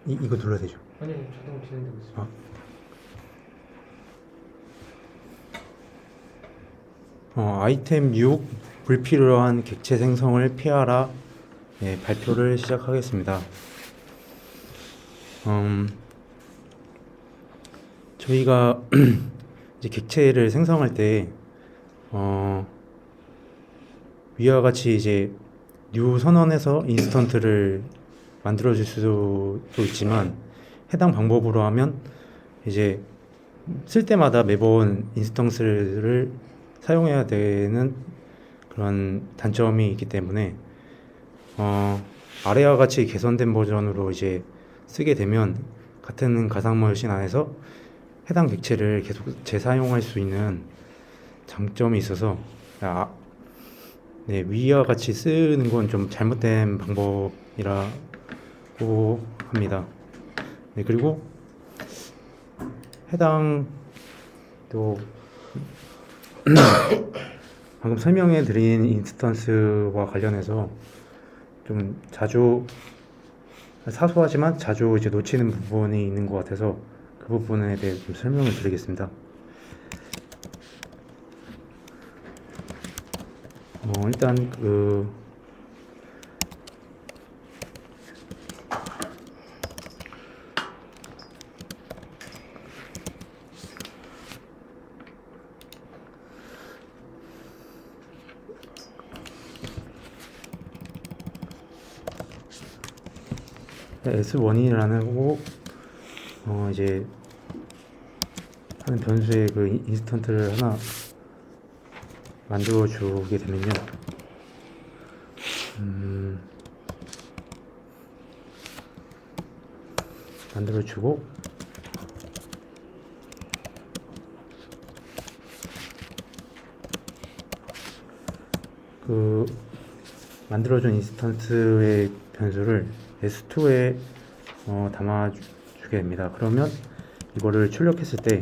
이거 눌러야 되죠. 아니 자동 진행되고 있습니다. 아. 아이템 6 불필요한 객체 생성을 피하라. 네, 발표를 시작하겠습니다. 저희가 이제 객체를 생성할 때 위와 같이 이제 new 선언해서 인스턴트를 만들어 줄 수도 있지만, 해당 방법으로 하면 이제 쓸 때마다 매번 인스턴스를 사용해야 되는 그런 단점이 있기 때문에 아래와 같이 개선된 버전으로 이제 쓰게 되면 같은 가상머신 안에서 해당 객체를 계속 재사용할 수 있는 장점이 있어서 네, 위와 같이 쓰는 건 좀 잘못된 방법이라고 합니다. 네, 그리고 해당 또 방금 설명해 드린 인스턴스와 관련해서 좀 자주, 사소하지만 자주 이제 놓치는 부분이 있는 것 같아서 그 부분에 대해 좀 설명을 드리겠습니다. 일단 S1이라는 거 이제 하는 변수의 그 인스턴트를 하나 만들어 주게 되면요. 만들어 주고 그 만들어준 인스턴스의 변수를 S2에 담아주게 됩니다. 그러면 이거를 출력했을 때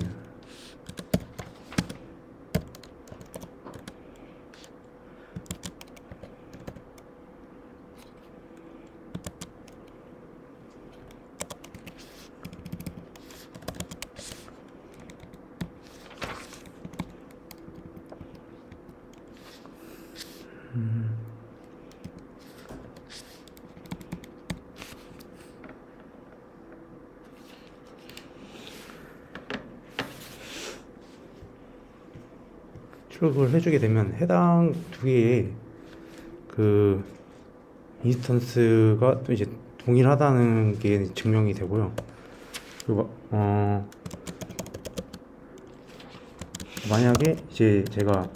출력을 해주게 되면 해당 두 개의 그 인스턴스가 또 이제 동일하다는 게 증명이 되고요. 그리고 만약에 이제 제가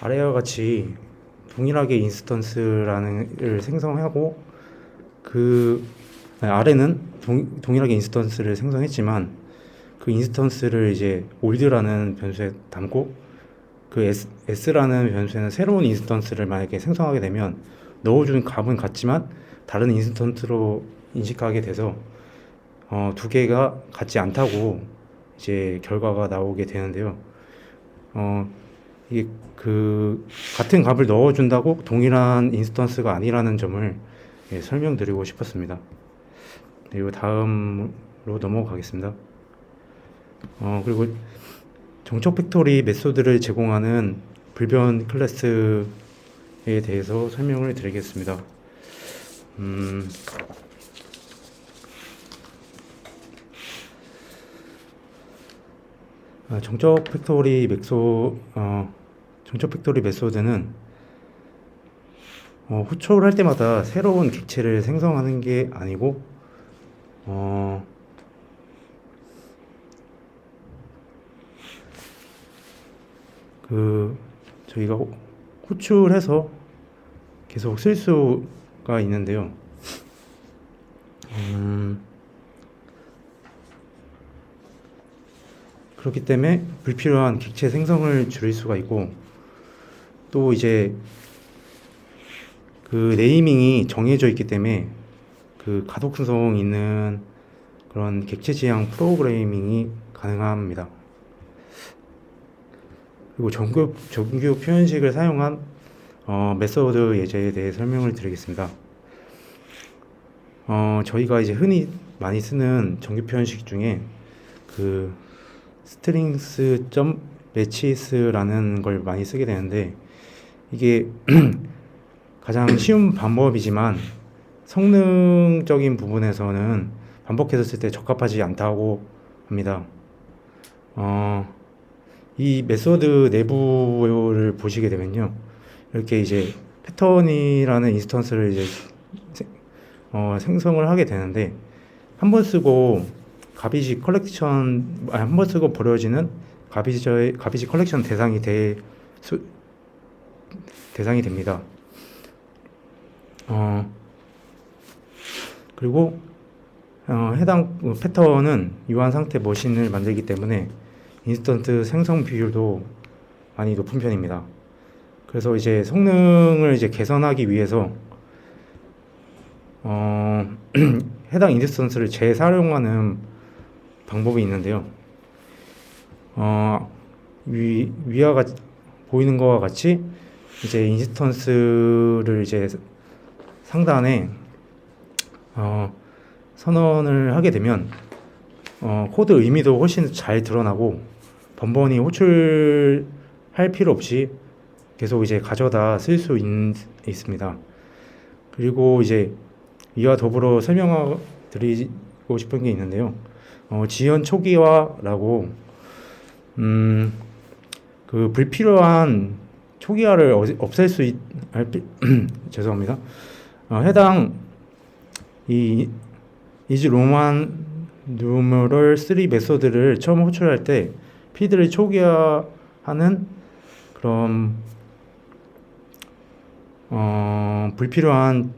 아래와 같이 동일하게 인스턴스를 생성하고 아래는 동일하게 인스턴스를 생성했지만 그 인스턴스를 이제 올드라는 변수에 담고 그 S라는 변수에는 새로운 인스턴스를 만약에 생성하게 되면 넣어준 값은 같지만 다른 인스턴트로 인식하게 돼서 두 개가 같지 않다고 이제 결과가 나오게 되는데요. 이게 그 같은 값을 넣어준다고 동일한 인스턴스가 아니라는 점을 설명드리고 싶었습니다. 그리고 다음으로 넘어가겠습니다. 그리고 정적 팩토리 메소드를 제공하는 불변 클래스에 대해서 설명을 드리겠습니다. 정적 팩토리 메소드는 호출을 할 때마다 새로운 객체를 생성하는 게 아니고 저희가 호출해서 계속 쓸 수가 있는데요. 그렇기 때문에 불필요한 객체 생성을 줄일 수가 있고, 또 이제 그 네이밍이 정해져 있기 때문에 그 가독성 있는 그런 객체 지향 프로그래밍이 가능합니다. 그리고 정규 표현식을 사용한 메소드 예제에 대해 설명을 드리겠습니다. 저희가 이제 흔히 많이 쓰는 정규 표현식 중에 그 strings.matches라는 걸 많이 쓰게 되는데, 이게 가장 쉬운 방법이지만 성능적인 부분에서는 반복해서 쓸 때 적합하지 않다고 합니다. 이 메소드 내부를 보시게 되면요, 이렇게 이제 패턴이라는 인스턴스를 이제 생성을 하게 되는데, 한 번 쓰고 한 번 쓰고 버려지는 가비지 컬렉션 대상이 됩니다. 그리고 해당 패턴은 유한 상태 머신을 만들기 때문에 인스턴트 생성 비율도 많이 높은 편입니다. 그래서 이제 성능을 이제 개선하기 위해서 해당 인스턴스를 재사용하는 방법이 있는데요. 위와 같이 보이는 것과 같이 이제 인스턴스를 이제 상단에 선언을 하게 되면 코드 의미도 훨씬 잘 드러나고 번번이 호출할 필요 없이 계속 이제 가져다 쓸 수 있습니다. 그리고 이제 이와 더불어 설명드리고 싶은 게 있는데요. 지연 초기화라고 그 불필요한 초기화를 없앨 수 죄송합니다. 해당 이 is 로만 누메럴 3 메소드를 처음 호출할 때 피드를 초기화하는 그런 불필요한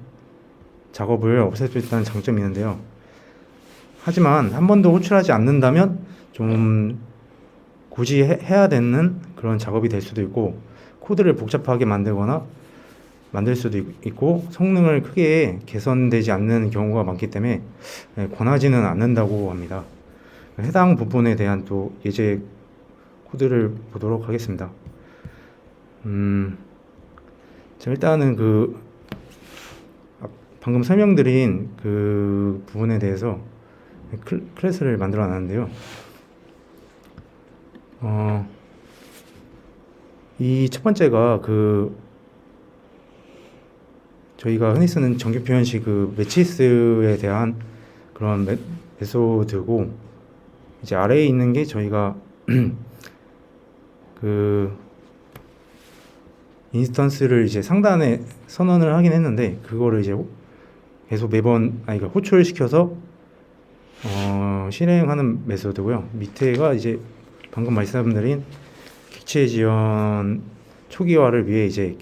작업을 없앨 수 있다는 장점이 있는데요. 하지만 한 번도 호출하지 않는다면 좀 굳이 해야 되는 그런 작업이 될 수도 있고, 코드를 복잡하게 만들 수도 있고, 성능을 크게 개선되지 않는 경우가 많기 때문에 권하지는 않는다고 합니다. 해당 부분에 대한 또 예제 코드를 보도록 하겠습니다. 자, 일단은 방금 설명드린 그 부분에 대해서 클래스를 만들어 놨는데요. 이 첫 번째가 저희가 흔히 쓰는 정규 표현식 매치스에 대한 그런 메소드고, 이제 아래에 있는 게 저희가 인스턴스를 이제 상단에 선언을 하긴 했는데, 그거를 이제 계속 매번 호출시켜서 실행하는 메소드고요. 밑에가 이제 방금 말씀드린 객체 지연 초기화를 위해 이제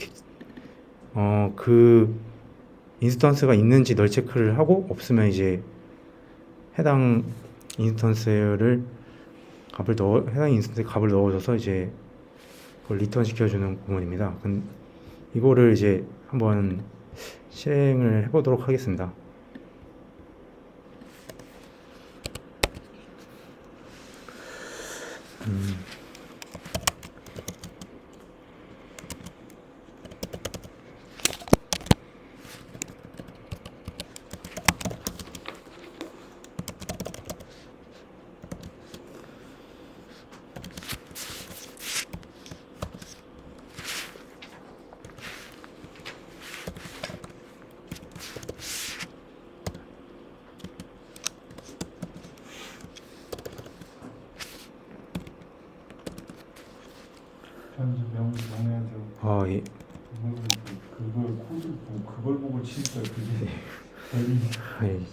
그 인스턴스가 있는지 널 체크를 하고, 없으면 이제 해당 인스턴스에 값을 넣어줘서 이제 그걸 리턴 시켜주는 부분입니다. 이거를 이제 한번 실행을 해보도록 하겠습니다. 변수 명해야 되고 아, 예. 그걸 코드 보고 그걸 보고 치니까 그게 별이 아이,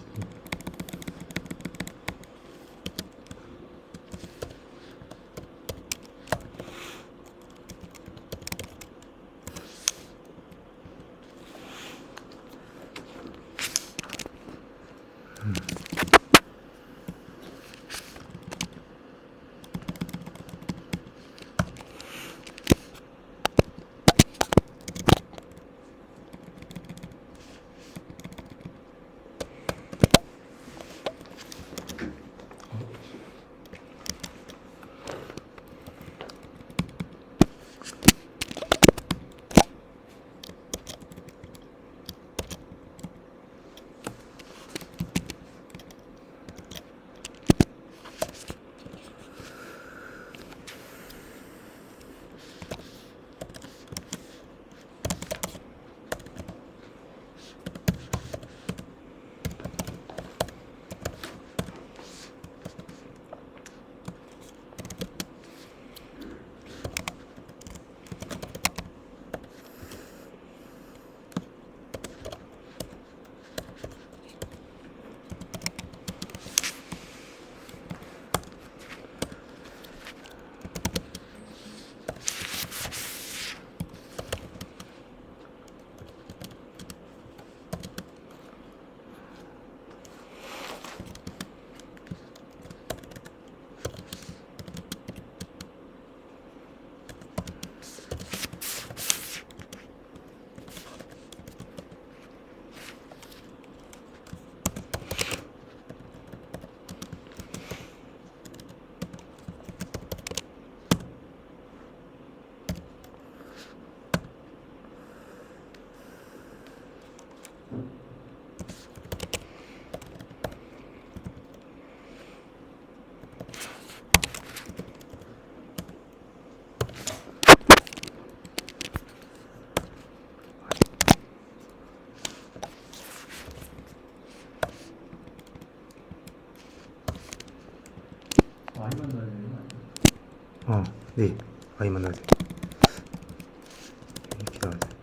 많이 만나야 되는 거 네. 아이 만나세요. 기다려주세요.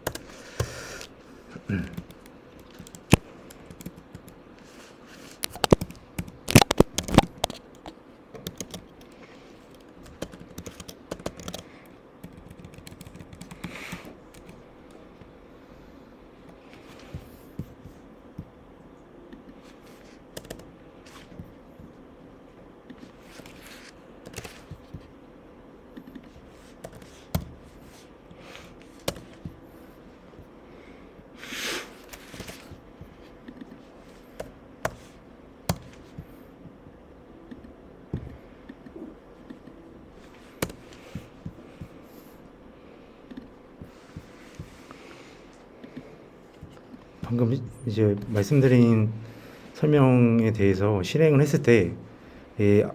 방금 이제 말씀드린 설명에 대해서 실행을 했을 때, 예,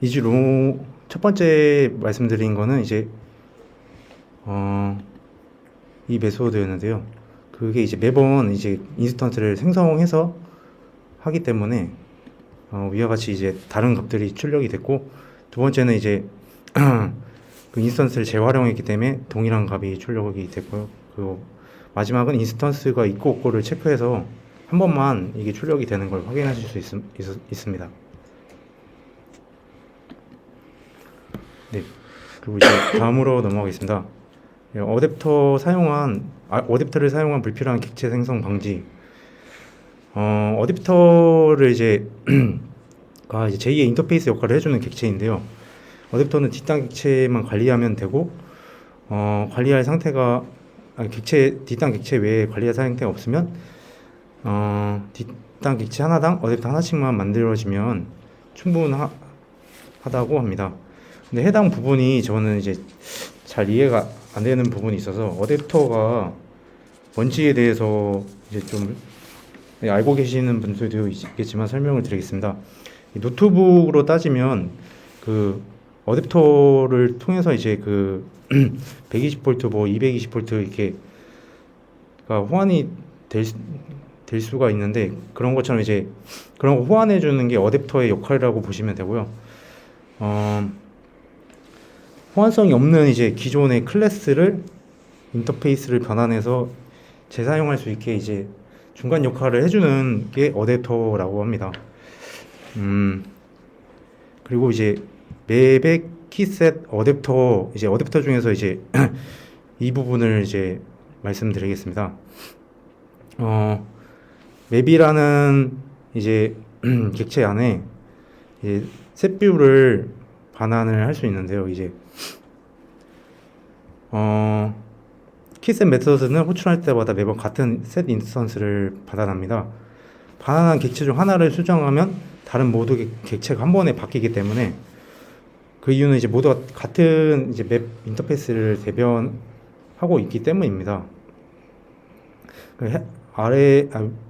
이주로 첫 번째 말씀드린 거는 이제 이 메소드였는데요. 그게 이제 매번 이제 인스턴스를 생성해서 하기 때문에 위와 같이 이제 다른 값들이 출력이 됐고, 두 번째는 이제 그 인스턴스를 재활용했기 때문에 동일한 값이 출력이 됐고요. 그리고 마지막은 인스턴스가 있고 없고를 체크해서 한 번만 이게 출력이 되는 걸 확인하실 수 있습니다. 네. 그리고 이제 다음으로 넘어가겠습니다. 어댑터를 사용한 불필요한 객체 생성 방지. 어댑터를 이제 이제 제2의 인터페이스 역할을 해주는 객체인데요. 어댑터는 뒷단 객체만 관리하면 되고, 관리할 상태가 뒷단 객체 외에 관리할 상태가 없으면 뒷단 객체 하나당 어댑터 하나씩만 만들어지면 충분하다고 합니다. 근데 해당 부분이 저는 이제 잘 이해가 안 되는 부분이 있어서 어댑터가 뭔지에 대해서 이제 좀 알고 계시는 분들도 있겠지만 설명을 드리겠습니다. 이 노트북으로 따지면 그 어댑터를 통해서 이제 그 120V 뭐 220V 이렇게가 호환이 될 수가 있는데, 그런 것처럼 이제 그런 거 호환해 주는 게 어댑터의 역할이라고 보시면 되고요. 호환성이 없는 이제 기존의 클래스를 인터페이스를 변환해서 재사용할 수 있게 이제 중간 역할을 해주는 게 어댑터라고 합니다. 그리고 이제 맵의 키셋 어댑터, 이제 어댑터 중에서 이제 이 부분을 이제 말씀드리겠습니다. 맵이라는 이제 객체 안에 이제 셋 뷰를 반환을 할 수 있는데요. 이제 키셋 메서드는 호출할 때마다 매번 같은 셋 인스턴스를 받아납니다. 반환한 객체 중 하나를 수정하면 다른 모두 객체가 한 번에 바뀌기 때문에, 그 이유는 이제 모두가 같은 이제 맵 인터페이스를 대변하고 있기 때문입니다.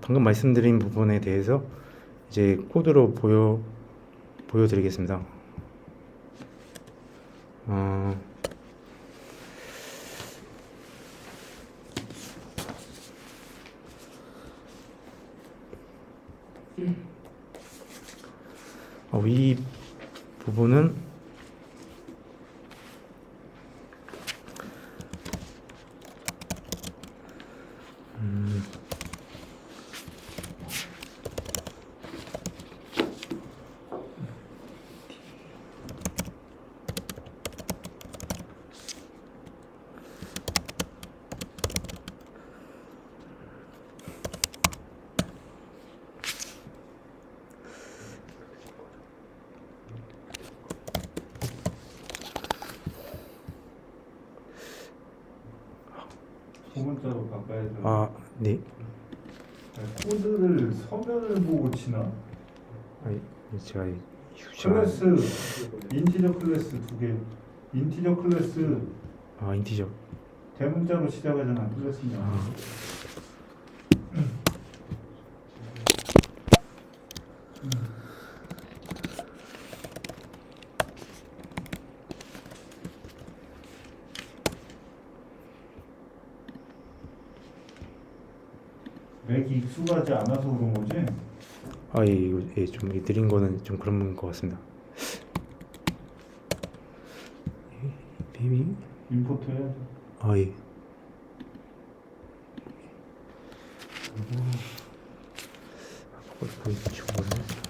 방금 말씀드린 부분에 대해서 이제 코드로 보여드리겠습니다. 이 부분은 소문자로 바꿔야 돼. 네. 코드를 서면을 보고 치나? 제가 클래스 인티저 클래스 두 개. 인티저 클래스 인티저. 대문자로 시작하잖아. 클래스냐. 맥이 익숙하지 않아서 그런 거지? 이거 좀 느린 거는 좀 그런 것 같습니다. 베이비. 임포트 해야죠. 예. 그걸 보여주고 거는.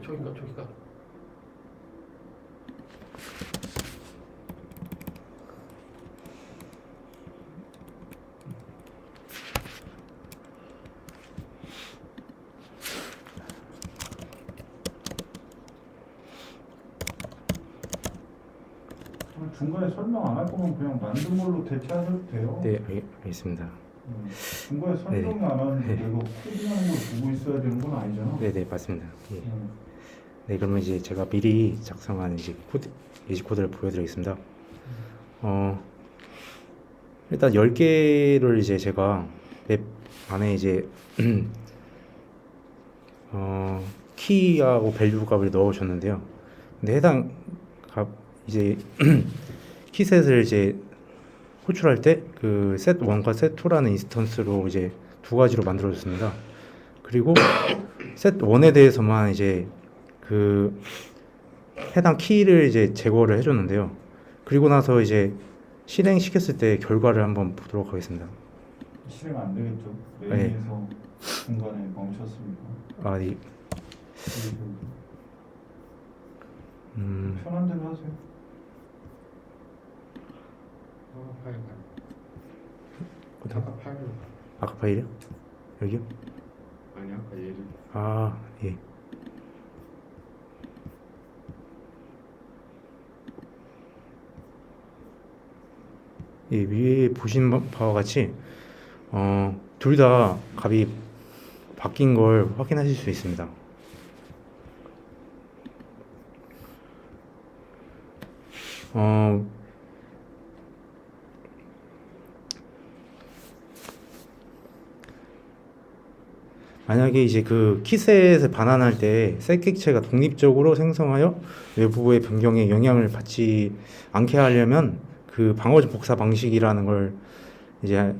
초기값이 초기값. 중간에 설명 안 할 거면 그냥 만든 걸로 대체하셔도 돼요. 네, 알겠습니다. 중간에 설명이 안 하는데 내가 코딩하는 걸 보고 있어야 되는 건 아니잖아. 네, 맞습니다. 예. 네, 그러면 이제 제가 미리 작성한 이제 예시 코드를 보여드리겠습니다. 일단 10개를 이제 제가 맵 안에 이제 키하고 밸류 값을 넣어줬는데요. 근데 해당 값 이제 키셋을 이제 호출할 때 그 set1과 set2라는 인스턴스로 이제 두 가지로 만들어졌습니다. 그리고 set1에 대해서만 이제 그 해당 키를 이제 제거를 해줬는데요. 그리고 나서 이제 실행시켰을 때 결과를 한번 보도록 하겠습니다. 실행 안 되겠죠? 네. 메인에서 중간에 멈췄습니다. 아, 이, 편한 대로 하세요. 파일 어디? 아까 파일 아까 파일이요? 여기요? 아니 아까 얘를 아, 예. 예, 위에 보신 바와 같이 둘 다 값이 바뀐 걸 확인하실 수 있습니다. 만약에 이제 그 키셋을 반환할 때 셋 객체가 독립적으로 생성하여 외부의 변경에 영향을 받지 않게 하려면 그 방어 복사 방식이라는 걸 이제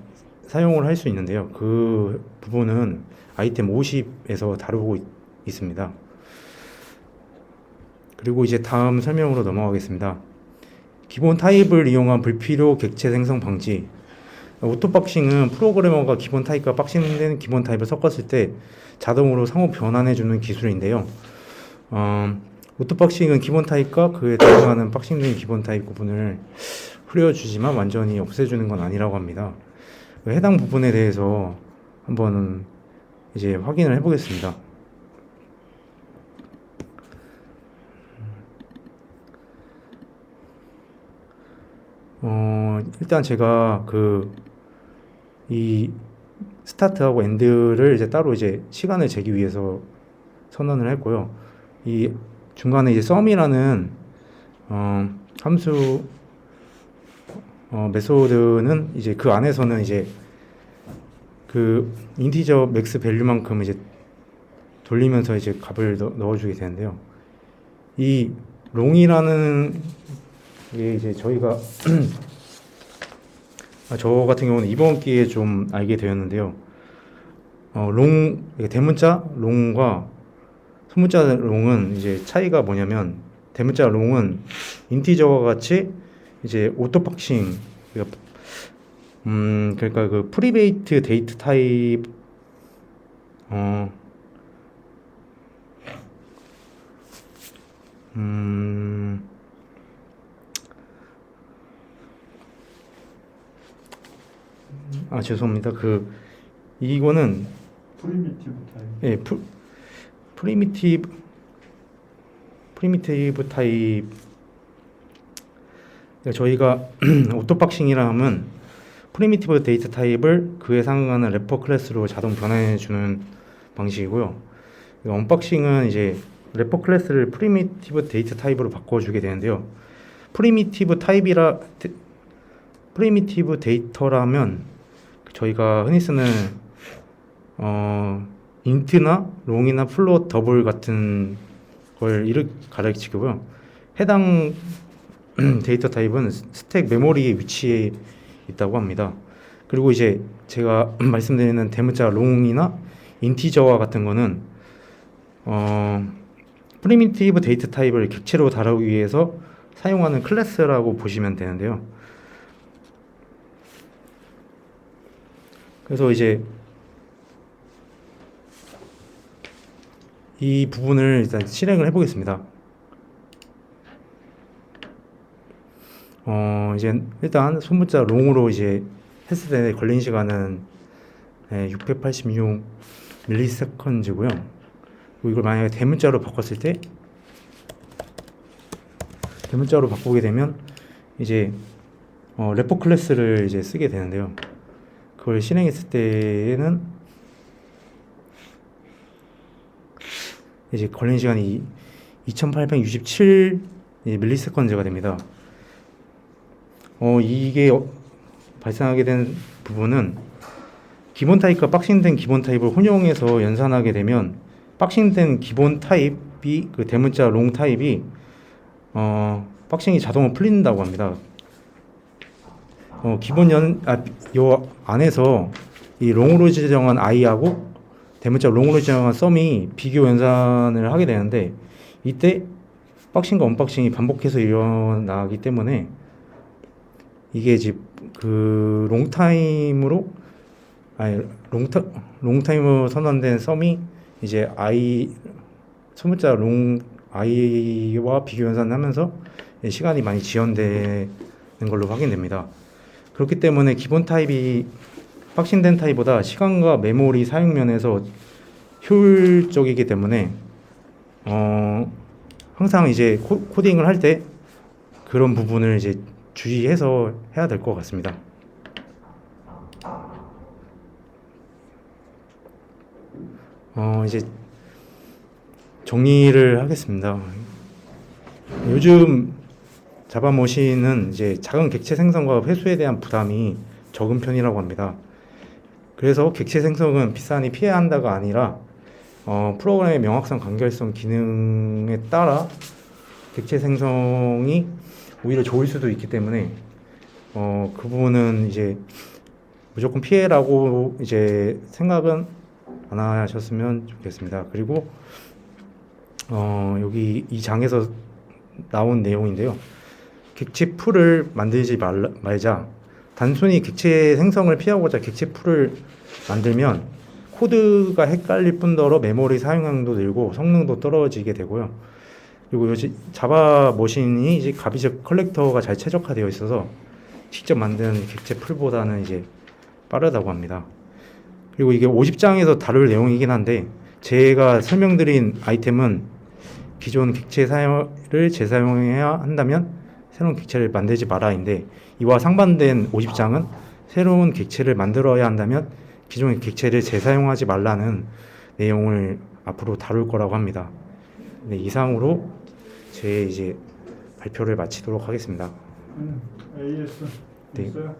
사용을 할 수 있는데요. 그 부분은 아이템 50에서 다루고 있습니다. 그리고 이제 다음 설명으로 넘어가겠습니다. 기본 타입을 이용한 불필요 객체 생성 방지. 오토박싱은 프로그래머가 기본 타입과 박싱된 기본 타입을 섞었을 때 자동으로 상호 변환해주는 기술인데요. 오토박싱은 기본 타입과 그에 대응하는 박싱된 기본 타입 구분을 흐려주지만 완전히 없애주는 건 아니라고 합니다. 해당 부분에 대해서 한번 이제 확인을 해보겠습니다. 일단 제가 이 스타트하고 엔드를 이제 따로 이제 시간을 재기 위해서 선언을 했고요. 이 중간에 이제 sum이라는 함수 메소드는 이제 그 안에서는 이제 그 인티저 맥스 밸류만큼 이제 돌리면서 이제 값을 넣어주게 되는데요. 이 롱이라는 게 이제 저희가 저 같은 경우는 이번 기회에 좀 알게 되었는데요. 롱 대문자 롱과 소문자 롱은 이제 차이가 뭐냐면 대문자 롱은 인티저와 같이 이제 오토박싱 그러니까 그 프리베이트 데이트 타입 죄송합니다. 이거는 프리미티브 타입. 예, 프리미티브 타입. 저희가 오토박싱이라 하면 프리미티브 데이터 타입을 그에 상응하는 래퍼 클래스로 자동 변환해 주는 방식이고요. 언박싱은 이제 래퍼 클래스를 프리미티브 데이터 타입으로 바꿔주게 되는데요. 프리미티브 데이터라면 저희가 흔히 쓰는 인트나 롱이나 플롯 더블 같은 걸 가르치고요. 해당 데이터 타입은 스택 메모리에 위치해 있다고 합니다. 그리고 이제 제가 말씀드리는 대문자 롱이나 인티저와 같은 거는 프리미티브 데이터 타입을 객체로 다루기 위해서 사용하는 클래스라고 보시면 되는데요. 그래서 이제 이 부분을 일단 실행을 해보겠습니다. 이제 일단 소문자 롱으로 이제 했을 때 걸린 시간은 686 밀리세컨즈고요. 그리고 이걸 만약에 대문자로 바꿨을 때 대문자로 바꾸게 되면 이제 래퍼 클래스를 이제 쓰게 되는데요. 그걸 실행했을 때에는 이제 걸린 시간이 2867 밀리세컨즈가 됩니다. 이게 발생하게 된 부분은 기본 타입과 박싱된 기본 타입을 혼용해서 연산하게 되면 박싱된 기본 타입이 그 대문자 롱 타입이 박싱이 자동으로 풀린다고 합니다. 요 안에서 이 롱으로 지정한 i하고 대문자 롱으로 지정한 썸이 비교 연산을 하게 되는데 이때 박싱과 언박싱이 반복해서 일어나기 때문에 이게 이제 그 롱타임으로 선언된 썸이 이제 소문자 롱 i와 비교 연산하면서 시간이 많이 지연되는 걸로 확인됩니다. 그렇기 때문에 기본 타입이 박싱된 타입보다 시간과 메모리 사용 면에서 효율적이기 때문에 항상 이제 코딩을 할 때 그런 부분을 이제 주의해서 해야 될 것 같습니다. 이제 정리를 하겠습니다. 요즘 자바 머신은 이제 작은 객체 생성과 회수에 대한 부담이 적은 편이라고 합니다. 그래서 객체 생성은 비싸니 피해야 한다가 아니라 프로그램의 명확성, 간결성, 기능에 따라 객체 생성이 오히려 좋을 수도 있기 때문에 그 부분은 이제 무조건 피해라고 이제 생각은 안 하셨으면 좋겠습니다. 그리고 여기 이 장에서 나온 내용인데요. 객체 풀을 만들지 말자. 단순히 객체 생성을 피하고자 객체 풀을 만들면 코드가 헷갈릴 뿐더러 메모리 사용량도 늘고 성능도 떨어지게 되고요. 그리고 요즘 자바 머신이 이제 가비적 컬렉터가 잘 최적화되어 있어서 직접 만든 객체 풀보다는 이제 빠르다고 합니다. 그리고 이게 50장에서 다룰 내용이긴 한데 제가 설명드린 아이템은 기존 객체 사용을 재사용해야 한다면 새로운 객체를 만들지 마라인데 이와 상반된 50장은 새로운 객체를 만들어야 한다면 기존의 객체를 재사용하지 말라는 내용을 앞으로 다룰 거라고 합니다. 네, 이상으로 제 이제 발표를 마치도록 하겠습니다. AS 네. 있어요?